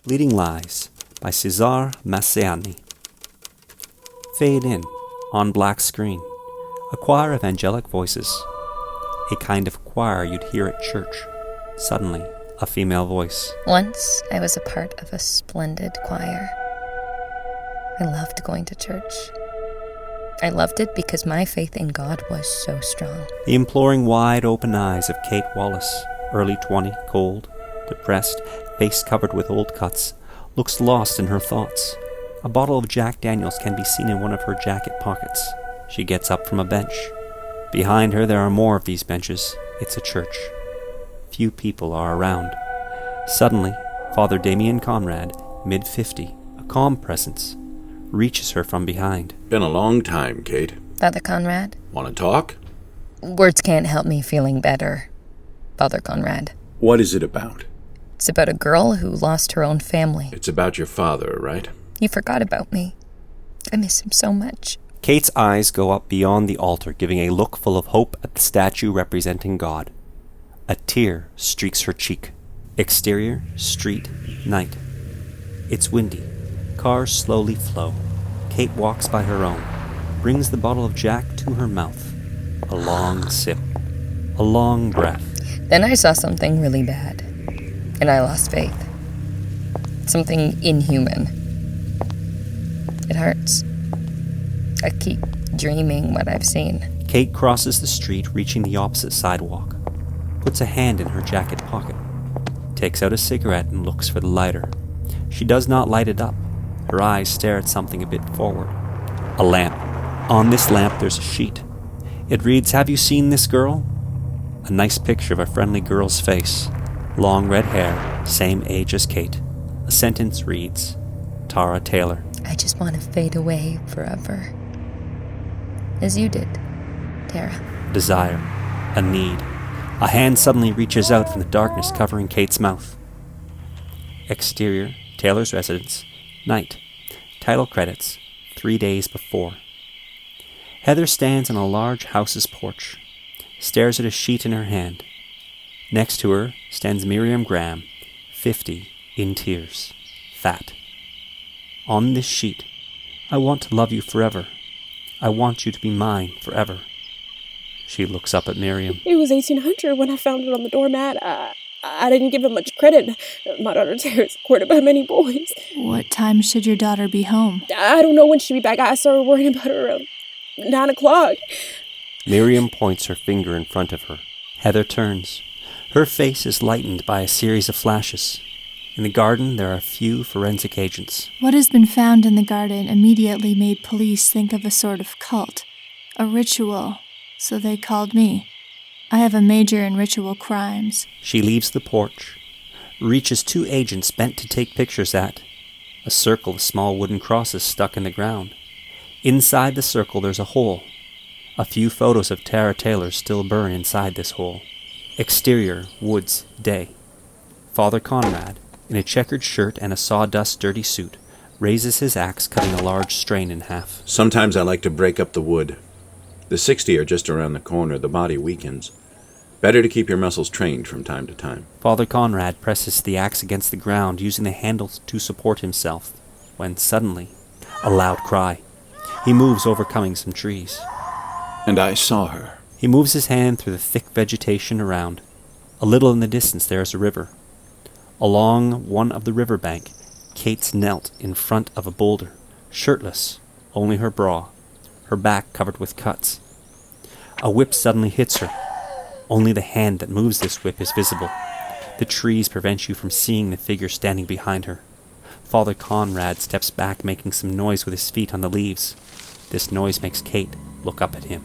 Leading Lies by Cesare Massaini. Fade in, on black screen, a choir of angelic voices. A kind of choir you'd hear at church. Suddenly, a female voice. Once, I was a part of a splendid choir. I loved going to church. I loved it because my faith in God was so strong. The imploring wide-open eyes of Kate Wallace, early 20, cold, depressed, face covered with old cuts, looks lost in her thoughts. A bottle of Jack Daniels can be seen in one of her jacket pockets. She gets up from a bench. Behind her there are more of these benches. It's a church. Few people are around. Suddenly, Father Damien Conrad, mid-50, a calm presence, reaches her from behind. Been a long time, Kate. Father Conrad? Want to talk? Words can't help me feeling better, Father Conrad. What is it about? It's about a girl who lost her own family. It's about your father, right? He forgot about me. I miss him so much. Kate's eyes go up beyond the altar, giving a look full of hope at the statue representing God. A tear streaks her cheek. Exterior, street, night. It's windy. Cars slowly flow. Kate walks by her own, brings the bottle of Jack to her mouth. A long sip. A long breath. Then I saw something really bad, and I lost faith. Something inhuman. It hurts. I keep dreaming what I've seen. Kate crosses the street, reaching the opposite sidewalk. Puts a hand in her jacket pocket. Takes out a cigarette and looks for the lighter. She does not light it up. Her eyes stare at something a bit forward. A lamp. On this lamp there's a sheet. It reads, "Have you seen this girl?" A nice picture of a friendly girl's face. Long red hair, same age as Kate. A sentence reads, Tara Taylor. I just want to fade away forever. As you did, Tara. Desire. A need. A hand suddenly reaches out from the darkness covering Kate's mouth. Exterior, Taylor's residence. Night. Title credits, 3 days before. Heather stands on a large house's porch, stares at a sheet in her hand. Next to her stands Miriam Graham, 50, in tears, fat. On this sheet, I want to love you forever. I want you to be mine forever. She looks up at Miriam. It was 1800 when I found it on the doormat. I didn't give him much credit. My daughter Teresa courted by many boys. What time should your daughter be home? I don't know when she'll be back. I started worrying about her around 9 o'clock. Miriam points her finger in front of her. Heather turns. Her face is lightened by a series of flashes. In the garden, there are a few forensic agents. What has been found in the garden immediately made police think of a sort of cult, a ritual, so they called me. I have a major in ritual crimes. She leaves the porch, reaches 2 agents bent to take pictures at a circle of small wooden crosses stuck in the ground. Inside the circle there's a hole. A few photos of Tara Taylor still burn inside this hole. Exterior, woods, day. Father Conrad, in a checkered shirt and a sawdust dirty suit, raises his axe, cutting a large strain in half. Sometimes I like to break up the wood. The 60 are just around the corner. The body weakens. Better to keep your muscles trained from time to time. Father Conrad presses the axe against the ground, using the handle to support himself, when suddenly, a loud cry. He moves, overcoming some trees. And I saw her. He moves his hand through the thick vegetation around. A little in the distance there is a river. Along one of the riverbank, Kate's knelt in front of a boulder, shirtless, only her bra, her back covered with cuts. A whip suddenly hits her. Only the hand that moves this whip is visible. The trees prevent you from seeing the figure standing behind her. Father Conrad steps back, making some noise with his feet on the leaves. This noise makes Kate look up at him.